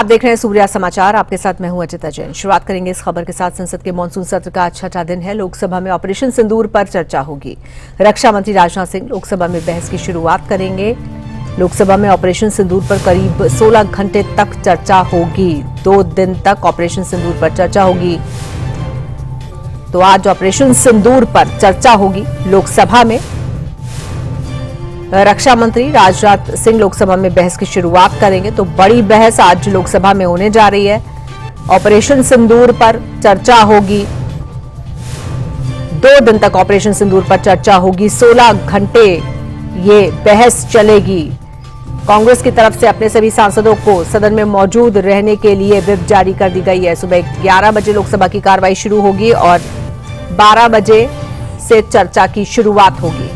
आप देख रहे हैं सूर्या समाचार। आपके साथ मैं हूं अजिता जैन। शुरुआत करेंगे इस खबर के साथ। संसद के मानसून सत्र का आज छठा दिन है। लोकसभा में ऑपरेशन सिंदूर पर चर्चा होगी। रक्षा मंत्री राजनाथ सिंह लोकसभा में बहस की शुरुआत करेंगे। लोकसभा में ऑपरेशन सिंदूर पर करीब 16 घंटे तक चर्चा होगी। 2 दिन तक ऑपरेशन सिंदूर पर चर्चा होगी। तो आज ऑपरेशन सिंदूर पर चर्चा होगी लोकसभा में। रक्षा मंत्री राजनाथ सिंह लोकसभा में बहस की शुरुआत करेंगे। तो बड़ी बहस आज लोकसभा में होने जा रही है। ऑपरेशन सिंदूर पर चर्चा होगी। 2 दिन तक ऑपरेशन सिंदूर पर चर्चा होगी। 16 घंटे ये बहस चलेगी। कांग्रेस की तरफ से अपने सभी सांसदों को सदन में मौजूद रहने के लिए व्हिप जारी कर दी गई है। सुबह 11 बजे लोकसभा की कार्रवाई शुरू होगी और 12 बजे से चर्चा की शुरुआत होगी।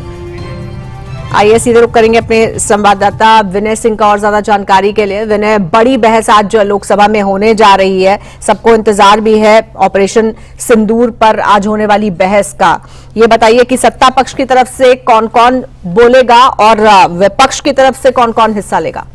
आइए सीधे रुख करेंगे अपने संवाददाता विनय सिंह का और ज्यादा जानकारी के लिए। विनय, बड़ी बहस आज लोकसभा में होने जा रही है। सबको इंतजार भी है ऑपरेशन सिंदूर पर आज होने वाली बहस का। ये बताइए कि सत्ता पक्ष की तरफ से कौन कौन बोलेगा और विपक्ष की तरफ से कौन कौन हिस्सा लेगा?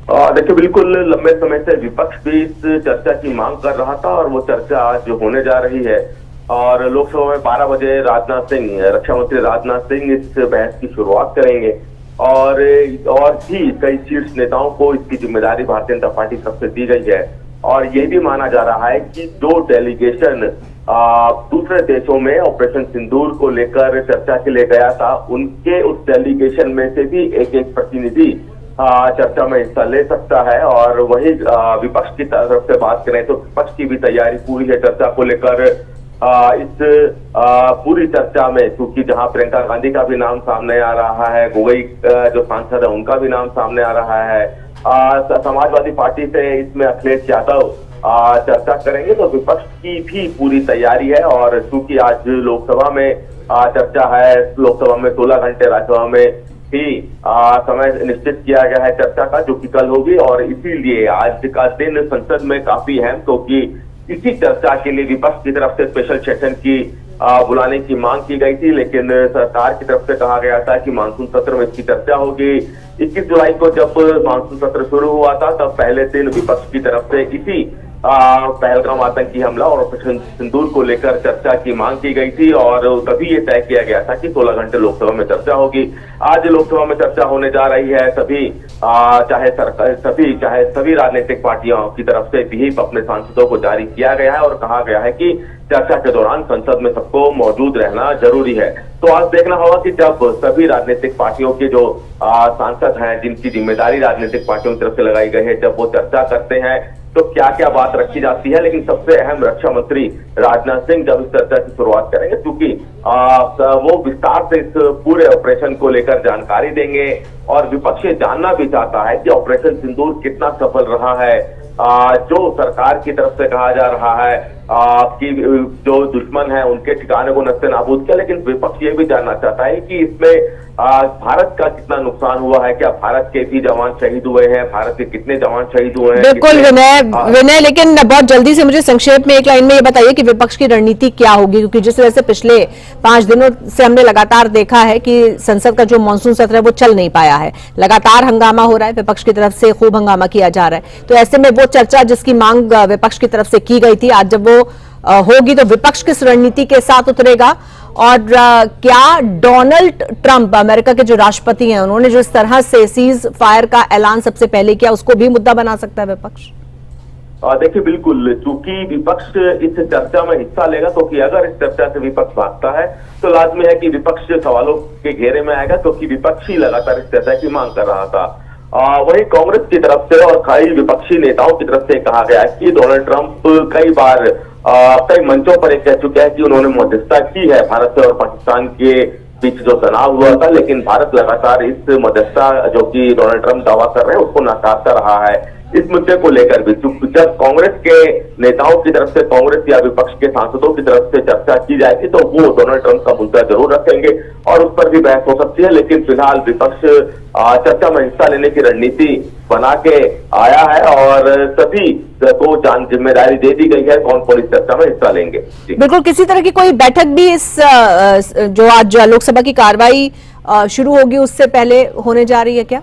देखिए, बिल्कुल लंबे समय से विपक्ष भी इस चर्चा की मांग कर रहा था और वो चर्चा आज होने जा रही है। और लोकसभा में 12 बजे रक्षा मंत्री राजनाथ सिंह इस बहस की शुरुआत करेंगे और भी कई शीर्ष नेताओं को इसकी जिम्मेदारी भारतीय जनता पार्टी की तरफ से दी गई है। और ये भी माना जा रहा है कि 2 डेलीगेशन दूसरे देशों में ऑपरेशन सिंदूर को लेकर चर्चा के लिए गया था, उनके उस डेलीगेशन में से भी एक प्रतिनिधि चर्चा में हिस्सा ले सकता है। और वही विपक्ष की तरफ से बात करें तो विपक्ष की भी तैयारी पूरी है चर्चा को लेकर। इस पूरी चर्चा में क्योंकि जहां प्रियंका गांधी का भी नाम सामने आ रहा है, गोगोई जो सांसद है उनका भी नाम सामने आ रहा है, समाजवादी पार्टी से इसमें अखिलेश यादव चर्चा करेंगे। तो विपक्ष की भी पूरी तैयारी है। और क्योंकि आज लोकसभा में चर्चा है, लोकसभा में 16 घंटे, राज्यसभा में ही समय निश्चित किया गया है चर्चा का, जो कि कल होगी। और इसीलिए आज का दिन संसद में काफी अहम, क्योंकि इसी चर्चा के लिए विपक्ष की तरफ से स्पेशल सेशन की बुलाने की मांग की गई थी, लेकिन सरकार की तरफ से कहा गया था कि मानसून सत्र में इसकी चर्चा होगी। 21 जुलाई को जब मानसून सत्र शुरू हुआ था तब पहले दिन विपक्ष की तरफ से इसी पहलगाम आतंकी हमला और ऑपरेशन सिंदूर को लेकर चर्चा की मांग की गई थी और तभी ये तय किया गया था कि 16 घंटे लोकसभा में चर्चा होगी। आज लोकसभा में चर्चा होने जा रही है। चाहे सभी राजनीतिक पार्टियों की तरफ से भी अपने सांसदों को जारी किया गया है और कहा गया है कि चर्चा के दौरान संसद में सबको मौजूद रहना जरूरी है। तो आज देखना होगा कि जब सभी राजनीतिक पार्टियों के जो सांसद हैं, जिनकी जिम्मेदारी राजनीतिक पार्टियों की तरफ से लगाई गई है, जब वो चर्चा करते हैं तो क्या क्या बात रखी जाती है। लेकिन सबसे अहम रक्षा मंत्री राजनाथ सिंह जब इस चर्चा की शुरुआत करेंगे, क्योंकि वो विस्तार से इस पूरे ऑपरेशन को लेकर जानकारी देंगे और विपक्ष ये जानना भी चाहता है कि ऑपरेशन सिंदूर कितना सफल रहा है। जो सरकार की तरफ से कहा जा रहा है कि जो दुश्मन है उनके ठिकाने को नस्ते नाबूद किया, लेकिन विपक्ष ये भी जानना चाहता है कि इसमें भारत का कितना नुकसान हुआ है, क्या भारत के भी जवान शहीद हुए हैं, भारत के कितने जवान शहीद हुए हैं। बिल्कुल विनय, लेकिन बहुत जल्दी से मुझे संक्षेप में एक लाइन में ये बताइए कि विपक्ष की रणनीति क्या होगी, क्योंकि जिस तरह से पिछले 5 दिनों से हमने लगातार देखा है कि संसद का जो मानसून सत्र है वो चल नहीं पाया है। लगातार हंगामा हो रहा है, विपक्ष की तरफ से खूब हंगामा किया जा रहा है। तो ऐसे में वो चर्चा जिसकी मांग विपक्ष की तरफ से की गई थी, आज जब वो होगी तो विपक्ष किस रणनीति के साथ उतरेगा? और क्या डोनाल्ड ट्रंप, अमेरिका के जो राष्ट्रपति हैं, उन्होंने जो इस तरह से सीज फायर का ऐलान सबसे पहले किया, उसको भी मुद्दा बना सकता है विपक्ष? देखिए, बिल्कुल, चूंकि विपक्ष इस चर्चा में हिस्सा लेगा, क्योंकि अगर इस चर्चा से विपक्ष भागता है तो लाजमी है कि विपक्ष सवालों के घेरे में आएगा, क्योंकि विपक्ष ही लगातार इस चर्चा की मांग कर रहा था। वही कांग्रेस की तरफ से और कई विपक्षी नेताओं की तरफ से कहा गया है कि डोनाल्ड ट्रंप कई बार कई मंचों पर कह चुके हैं कि उन्होंने मध्यस्थता की है भारत और पाकिस्तान के बीच जो तनाव हुआ था, लेकिन भारत लगातार इस मध्यस्थता जो कि डोनाल्ड ट्रंप दावा कर रहे हैं उसको नकारता रहा है। इस मुद्दे को लेकर भी जब कांग्रेस के नेताओं की तरफ से, कांग्रेस या विपक्ष के सांसदों की तरफ से चर्चा की जाएगी तो वो डोनाल्ड ट्रंप का मुद्दा जरूर रखेंगे और उस पर भी बहस हो सकती है। लेकिन फिलहाल विपक्ष चर्चा में हिस्सा लेने की रणनीति बना के आया है और सभी को जिम्मेदारी दे दी गई है कौन कौन इस चर्चा में हिस्सा लेंगे। बिल्कुल, किसी तरह की कोई बैठक भी इस जो आज लोकसभा की कार्रवाई शुरू होगी उससे पहले होने जा रही है क्या?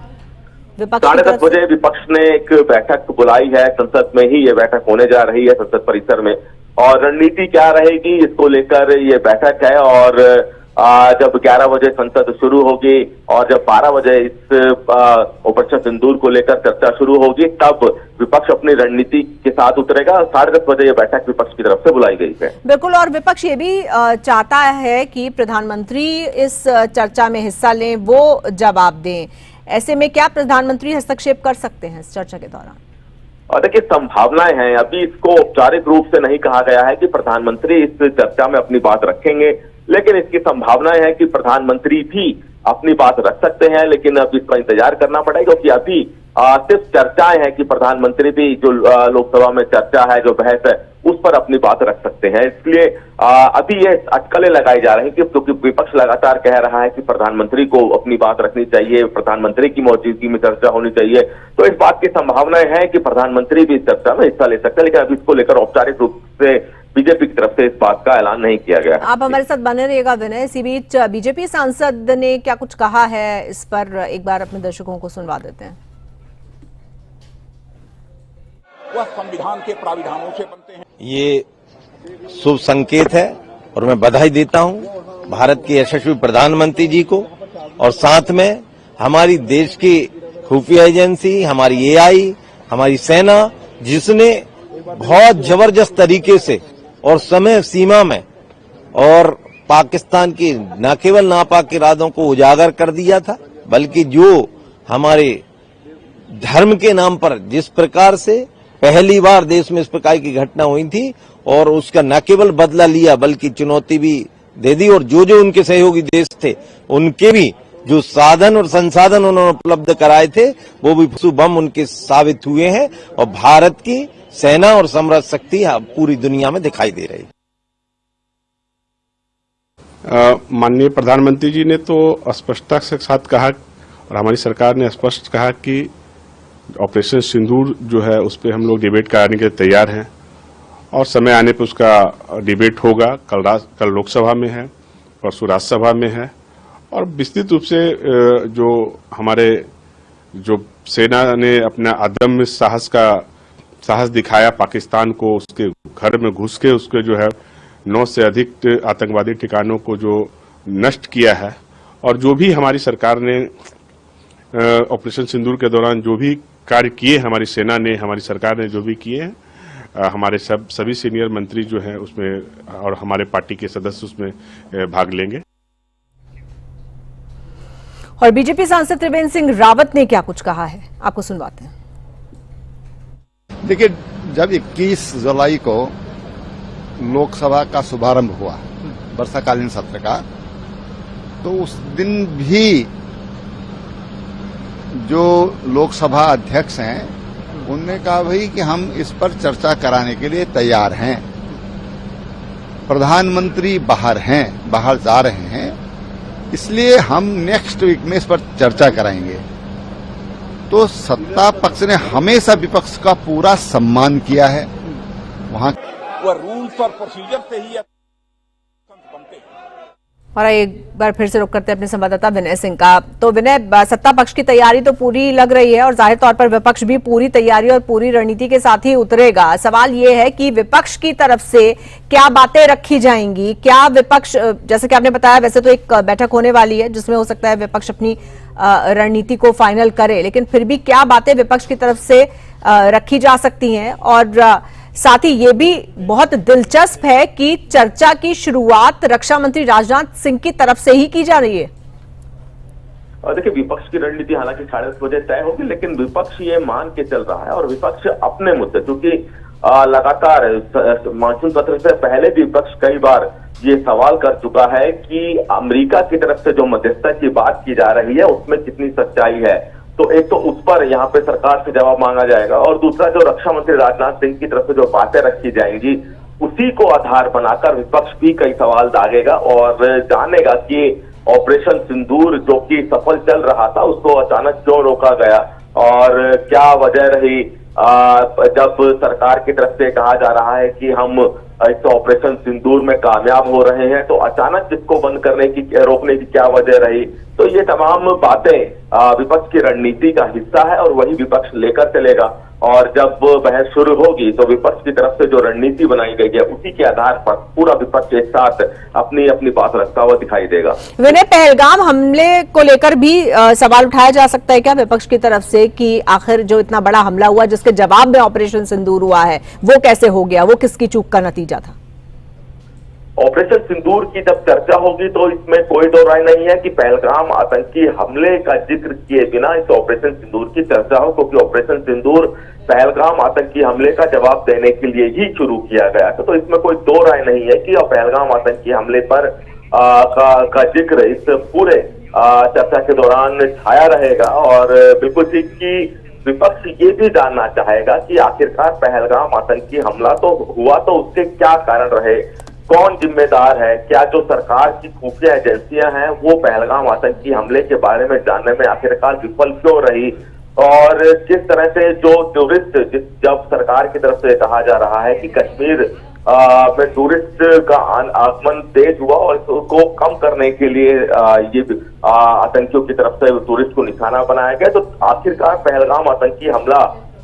विपक्ष 10:30 बजे विपक्ष ने एक बैठक बुलाई है, संसद में ही ये बैठक होने जा रही है, संसद परिसर में। और रणनीति क्या रहेगी इसको लेकर ये बैठक है। और जब 11 बजे संसद शुरू होगी और जब 12 बजे इस ऑपरेशन सिंदूर को लेकर चर्चा शुरू होगी, तब विपक्ष अपनी रणनीति के साथ उतरेगा। 10:30 बजे ये बैठक विपक्ष की तरफ से बुलाई गई है। बिल्कुल, और विपक्ष ये भी चाहता है कि प्रधानमंत्री इस चर्चा में हिस्सा लें, वो जवाब दें। ऐसे में क्या प्रधानमंत्री हस्तक्षेप कर सकते हैं इस चर्चा के दौरान? और देखिए, संभावनाएं हैं। अभी इसको औपचारिक रूप से नहीं कहा गया है कि प्रधानमंत्री इस चर्चा में अपनी बात रखेंगे, लेकिन इसकी संभावनाएं हैं कि प्रधानमंत्री भी अपनी बात रख सकते हैं। लेकिन अब इसका इंतजार करना पड़ेगा, क्योंकि अभी सिर्फ चर्चाएं हैं कि प्रधानमंत्री भी जो लोकसभा में चर्चा है, जो बहस है, उस पर अपनी बात रख सकते हैं। इसलिए अभी ये अटकलें लगाई जा रही हैं, क्योंकि विपक्ष लगातार कह रहा है कि प्रधानमंत्री को अपनी बात रखनी चाहिए, प्रधानमंत्री की मौजूदगी में चर्चा होनी चाहिए। तो इस बात की संभावनाएं हैं कि प्रधानमंत्री भी इस चर्चा में हिस्सा ले सकते हैं, लेकिन अभी इसको लेकर औपचारिक रूप से बीजेपी की तरफ से इस बात का ऐलान नहीं किया गया। आप हमारे साथ बने रहिएगा विनय। इसी बीच बीजेपी सांसद ने क्या कुछ कहा है, इस पर एक बार अपने दर्शकों को सुनवा देते हैं। वह संविधान के प्राविधानों से बनते हैं। ये शुभ संकेत है और मैं बधाई देता हूं भारत के यशस्वी प्रधानमंत्री जी को, और साथ में हमारी देश की खुफिया एजेंसी, हमारी एआई, हमारी सेना, जिसने बहुत जबरदस्त तरीके से और समय सीमा में और पाकिस्तान की न केवल नापाक इरादों को उजागर कर दिया था, बल्कि जो हमारे धर्म के नाम पर जिस प्रकार से पहली बार देश में इस प्रकार की घटना हुई थी, और उसका न केवल बदला लिया बल्कि चुनौती भी दे दी, और जो जो उनके सहयोगी देश थे उनके भी जो साधन और संसाधन उन्होंने उपलब्ध कराए थे, वो भी बम उनके साबित हुए हैं। और भारत की सेना और समृद्ध शक्ति पूरी दुनिया में दिखाई दे रही है। माननीय प्रधानमंत्री जी ने तो स्पष्टता के साथ कहा, और हमारी सरकार ने स्पष्ट कहा कि ऑपरेशन सिंदूर जो है उस पर हम लोग डिबेट कराने के लिए तैयार हैं, और समय आने पर उसका डिबेट होगा। कल लोकसभा में है, परसों राज्यसभा में है, और विस्तृत रूप से जो हमारे जो सेना ने अपना अदम्य साहस दिखाया, पाकिस्तान को उसके घर में घुस के उसके जो है 9 से अधिक आतंकवादी ठिकानों को जो नष्ट किया है, और जो भी हमारी सरकार ने ऑपरेशन सिंदूर के दौरान जो भी कार्य किए, हमारी सेना ने, हमारी सरकार ने जो भी किए हैं, हमारे सभी सीनियर मंत्री जो हैं उसमें, और हमारे पार्टी के सदस्य उसमें भाग लेंगे। और बीजेपी सांसद त्रिवेंद्र सिंह रावत ने क्या कुछ कहा है, आपको सुनवाते हैं। देखिए, जब 21 जुलाई को लोकसभा का शुभारंभ हुआ वर्षाकालीन सत्र का, तो उस दिन भी जो लोकसभा अध्यक्ष हैं उनने कहा भाई कि हम इस पर चर्चा कराने के लिए तैयार हैं। प्रधानमंत्री बाहर जा रहे हैं, इसलिए हम नेक्स्ट वीक में इस पर चर्चा कराएंगे। तो सत्ता पक्ष ने हमेशा विपक्ष का पूरा सम्मान किया है। वहां वह रूल्स और प्रोसीजर से ही बनते हैं। और एक बार फिर से रुक करते हैं अपने संवाददाता विनय सिंह का। तो विनय, सत्ता पक्ष की तैयारी तो पूरी लग रही है, और जाहिर तौर पर विपक्ष भी पूरी तैयारी और पूरी रणनीति के साथ ही उतरेगा। सवाल ये है कि विपक्ष की तरफ से क्या बातें रखी जाएंगी? क्या विपक्ष, जैसे कि आपने बताया, वैसे तो एक बैठक होने वाली है जिसमें हो सकता है विपक्ष अपनी रणनीति को फाइनल करे, लेकिन फिर भी क्या बातें विपक्ष की तरफ से रखी जा सकती हैं? और साथ ही ये भी बहुत दिलचस्प है कि चर्चा की शुरुआत रक्षा मंत्री राजनाथ सिंह की तरफ से ही की जा रही है। देखिए, विपक्ष की रणनीति हालांकि 10:30 बजे तय होगी, लेकिन विपक्ष ये मान के चल रहा है, और विपक्ष अपने मुद्दे, क्योंकि लगातार मानसून सत्र से पहले भी विपक्ष कई बार ये सवाल कर चुका है कि अमेरिका की तरफ से जो मध्यस्थता की बात की जा रही है उसमें कितनी सच्चाई है। तो एक तो उस पर यहाँ पे सरकार से जवाब मांगा जाएगा, और दूसरा जो रक्षा मंत्री राजनाथ सिंह की तरफ से जो बातें रखी जाएंगी उसी को आधार बनाकर विपक्ष भी कई सवाल दागेगा और जानेगा कि ऑपरेशन सिंदूर जो कि सफल चल रहा था उसको अचानक क्यों रोका गया, और क्या वजह रही जब सरकार की तरफ से कहा जा रहा है कि हम इस ऑपरेशन सिंदूर में कामयाब हो रहे हैं, तो अचानक इसको बंद करने की, रोकने की क्या वजह रही। तो ये तमाम बातें विपक्ष की रणनीति का हिस्सा है और वही विपक्ष लेकर चलेगा। और जब बहस शुरू होगी तो विपक्ष की तरफ से जो रणनीति बनाई गई है उसी के आधार पर पूरा विपक्ष एक साथ अपनी अपनी बात रखता हुआ दिखाई देगा। विनय, पहलगाम हमले को लेकर भी सवाल उठाया जा सकता है क्या विपक्ष की तरफ से कि आखिर जो इतना बड़ा हमला हुआ जिसके जवाब में ऑपरेशन सिंदूर हुआ है वो कैसे हो गया, वो किसकी चूक का नतीजा था? ऑपरेशन सिंदूर की जब चर्चा होगी तो इसमें कोई दो राय नहीं है कि पहलगाम आतंकी हमले का जिक्र किए बिना इस ऑपरेशन सिंदूर की चर्चा हो, क्योंकि ऑपरेशन सिंदूर पहलगाम आतंकी हमले का जवाब देने के लिए ही शुरू किया गया था। तो इसमें कोई दो राय नहीं है कि पहलगाम आतंकी हमले पर का जिक्र इस पूरे चर्चा के दौरान छाया रहेगा। और बिल्कुल ठीक कि विपक्ष ये भी जानना चाहेगा कि आखिरकार पहलगाम आतंकी हमला तो हुआ, तो उसके क्या कारण रहे, कौन जिम्मेदार है, क्या जो सरकार की खुफिया एजेंसियां हैं वो पहलगाम आतंकी हमले के बारे में जानने में आखिरकार विफल क्यों रही, और किस तरह से जो टूरिस्ट, जब सरकार की तरफ से कहा जा रहा है कि कश्मीर में टूरिस्ट का आगमन तेज हुआ और उसको कम करने के लिए ये आतंकियों की तरफ से टूरिस्ट को निशाना बनाया गया, तो आखिरकार पहलगाम आतंकी हमला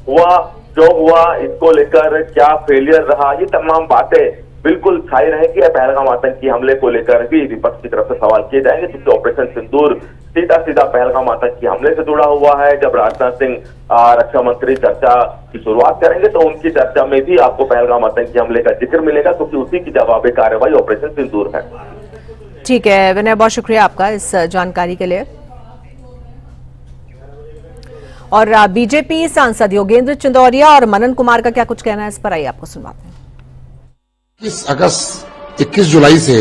हुआ जो हुआ इसको लेकर क्या फेलियर रहा, ये तमाम बातें बिल्कुल छाई रहेगी। पहलगाम आतंकी हमले को लेकर भी विपक्ष की तरफ से सवाल किए जाएंगे, क्योंकि ऑपरेशन सिंदूर सीधा सीधा पहलगाम आतंकी हमले से जुड़ा हुआ है। जब राजनाथ सिंह रक्षा मंत्री चर्चा की शुरुआत करेंगे तो उनकी चर्चा में भी आपको पहलगाम आतंकी हमले का जिक्र मिलेगा, क्योंकि उसी की जवाबी कार्रवाई ऑपरेशन सिंदूर है। ठीक है विनय, बहुत शुक्रिया आपका इस जानकारी के लिए। और बीजेपी सांसद योगेंद्र चंदौरिया और मनन कुमार का क्या कुछ कहना है, इस पर आइए आपको सुनवाते हैं। 21 अगस्त 21 जुलाई से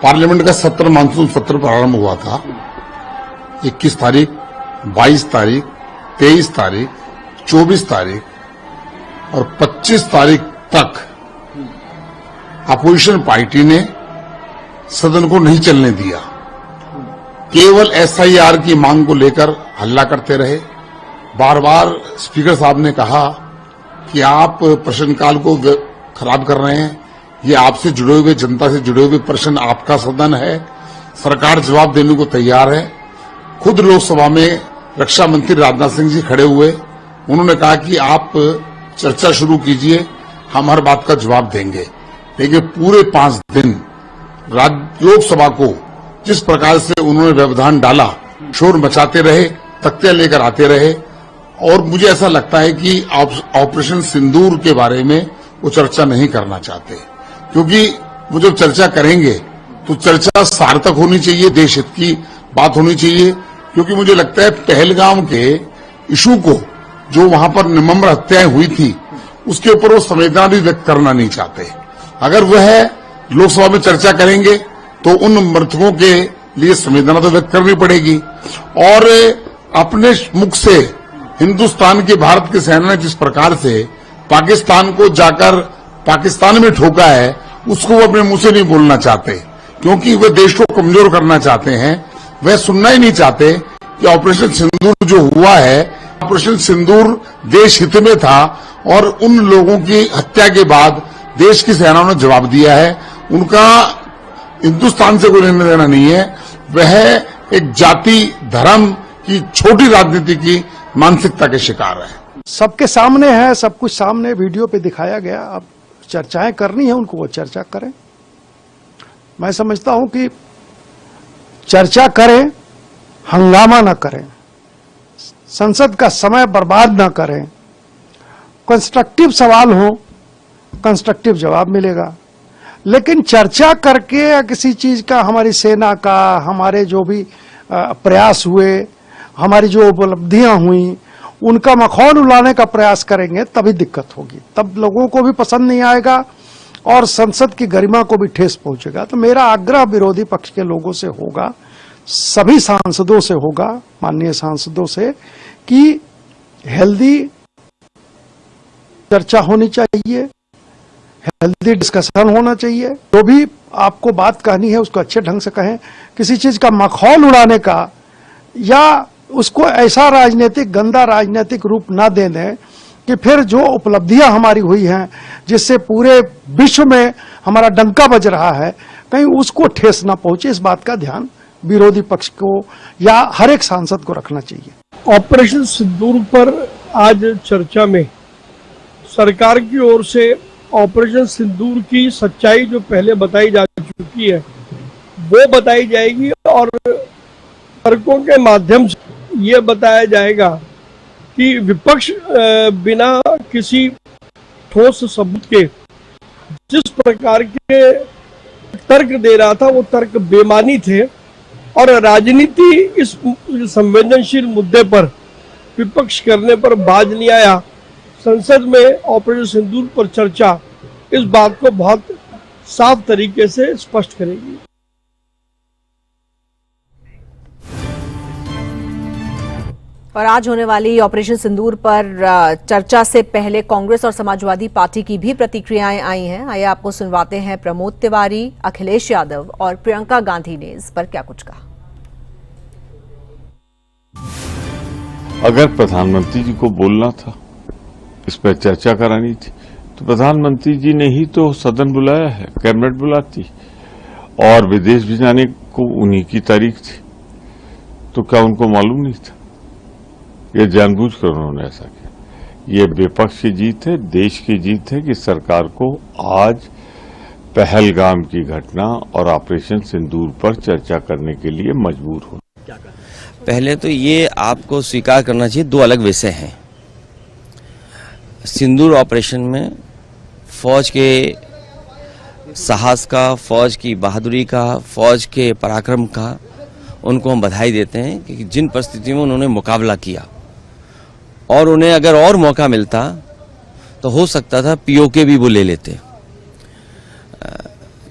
पार्लियामेंट का सत्र, मानसून सत्र प्रारंभ हुआ था। 21 तारीख, 22 तारीख, 23 तारीख, 24 तारीख और 25 तारीख तक अपोजिशन पार्टी ने सदन को नहीं चलने दिया। केवल एसआईआर की मांग को लेकर हल्ला करते रहे। बार बार स्पीकर साहब ने कहा कि आप प्रश्नकाल को खराब कर रहे हैं, ये आपसे जुड़े हुए, जनता से जुड़े हुए प्रश्न, आपका सदन है, सरकार जवाब देने को तैयार है। खुद लोकसभा में रक्षा मंत्री राजनाथ सिंह जी खड़े हुए, उन्होंने कहा कि आप चर्चा शुरू कीजिए, हम हर बात का जवाब देंगे। लेकिन पूरे 5 दिन लोकसभा को जिस प्रकार से उन्होंने व्यवधान डाला, शोर मचाते रहे, तख्ते लेकर आते रहे, और मुझे ऐसा लगता है कि ऑपरेशन सिंदूर के बारे में वो चर्चा नहीं करना चाहते, क्योंकि वो जब चर्चा करेंगे तो चर्चा सार्थक होनी चाहिए, देश हित की बात होनी चाहिए। क्योंकि मुझे लगता है पहलगाम के इशू को, जो वहां पर निर्मम हत्याएं हुई थी, उसके ऊपर वो संवेदना भी व्यक्त करना नहीं चाहते। अगर वह लोकसभा में चर्चा करेंगे तो उन मृतकों के लिए संवेदना तो व्यक्त करनी पड़ेगी। और अपने मुख से हिंदुस्तान की, भारत की सेना ने जिस प्रकार से पाकिस्तान को जाकर पाकिस्तान में ठोका है, उसको वो अपने मुंह से नहीं बोलना चाहते, क्योंकि वे देश को कमजोर करना चाहते हैं। वह सुनना ही नहीं चाहते कि ऑपरेशन सिंदूर जो हुआ है, ऑपरेशन सिंदूर देश हित में था, और उन लोगों की हत्या के बाद देश की सेनाओं ने जवाब दिया है। उनका हिंदुस्तान से कोई लेना देना नहीं है, वह एक जाति धर्म की छोटी राजनीति की मानसिकता के शिकार है। सबके सामने है, सब कुछ सामने वीडियो पे दिखाया गया। अब चर्चाएं करनी है उनको, वो चर्चा करें। मैं समझता हूं कि चर्चा करें, हंगामा न करें, संसद का समय बर्बाद न करें, कंस्ट्रक्टिव सवाल हो, कंस्ट्रक्टिव जवाब मिलेगा। लेकिन चर्चा करके या किसी चीज का, हमारी सेना का, हमारे जो भी प्रयास हुए, हमारी जो उपलब्धियां हुई, उनका मखौल उड़ाने का प्रयास करेंगे, तभी दिक्कत होगी, तब लोगों को भी पसंद नहीं आएगा और संसद की गरिमा को भी ठेस पहुंचेगा। तो मेरा आग्रह विरोधी पक्ष के लोगों से होगा, सभी सांसदों से होगा, माननीय सांसदों से, कि हेल्दी चर्चा होनी चाहिए, हेल्दी डिस्कशन होना चाहिए। जो भी आपको बात कहनी है उसको अच्छे ढंग से कहें। किसी चीज का मखौल उड़ाने का या उसको ऐसा राजनीतिक, गंदा राजनीतिक रूप ना दे दें कि फिर जो उपलब्धियां हमारी हुई हैं, जिससे पूरे विश्व में हमारा डंका बज रहा है, कहीं उसको ठेस ना पहुंचे, इस बात का ध्यान विरोधी पक्ष को या हर एक सांसद को रखना चाहिए। ऑपरेशन सिंदूर पर आज चर्चा में सरकार की ओर से ऑपरेशन सिंदूर की सच्चाई जो पहले बताई जा चुकी है वो बताई जाएगी, और तर्कों के माध्यम से ये बताया जाएगा कि विपक्ष बिना किसी ठोस सबूत के जिस प्रकार के तर्क दे रहा था वो तर्क बेमानी थे, और राजनीति इस संवेदनशील मुद्दे पर विपक्ष करने पर बाज नहीं आया। संसद में ऑपरेशन सिंदूर पर चर्चा इस बात को बहुत साफ तरीके से स्पष्ट करेगी। और आज होने वाली ऑपरेशन सिंदूर पर चर्चा से पहले कांग्रेस और समाजवादी पार्टी की भी प्रतिक्रियाएं आई हैं। आइए आपको सुनवाते हैं प्रमोद तिवारी, अखिलेश यादव और प्रियंका गांधी ने इस पर क्या कुछ कहा। अगर प्रधानमंत्री जी को बोलना था, इस पर चर्चा करानी थी, तो प्रधानमंत्री जी ने ही तो सदन बुलाया है, कैबिनेट बुलाती, और विदेश भी जाने को उन्हीं की तारीख थी, तो क्या उनको मालूम नहीं था? ये जानबूझकर उन्होंने ऐसा किया। ये विपक्ष की जीत है, देश की जीत है कि सरकार को आज पहलगाम की घटना और ऑपरेशन सिंदूर पर चर्चा करने के लिए मजबूर हो। पहले तो ये आपको स्वीकार करना चाहिए, दो अलग विषय हैं। सिंदूर ऑपरेशन में फौज के साहस का, फौज की बहादुरी का, फौज के पराक्रम का उनको हम बधाई देते हैं कि जिन परिस्थितियों में उन्होंने मुकाबला किया, और उन्हें अगर और मौका मिलता तो हो सकता था पीओके भी वो ले लेते।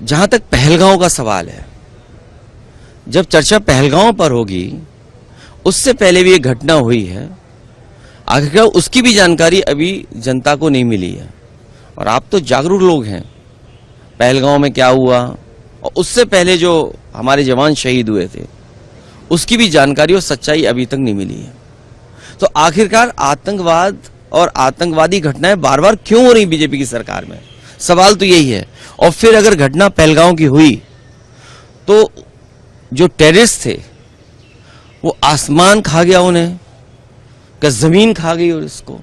जहां तक पहलगांव का सवाल है, जब चर्चा पहलगांव पर होगी, उससे पहले भी एक घटना हुई है, आखिरकार उसकी भी जानकारी अभी जनता को नहीं मिली है। और आप तो जागरूक लोग हैं, पहलगांव में क्या हुआ और उससे पहले जो हमारे जवान शहीद हुए थे उसकी भी जानकारी और सच्चाई अभी तक नहीं मिली है। तो आखिरकार आतंकवाद और आतंकवादी घटनाएं बार बार क्यों हो रही बीजेपी की सरकार में, सवाल तो यही है। और फिर अगर घटना पहलगांव की हुई तो जो टेररिस्ट थे वो आसमान खा गया उन्हें, क्या जमीन खा गई? और इसको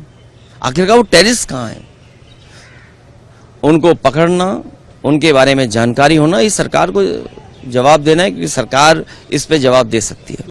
आखिरकार वो टेररिस्ट कहां है, उनको पकड़ना, उनके बारे में जानकारी होना, इस सरकार को जवाब देना है, क्योंकि सरकार इस पे जवाब दे सकती है।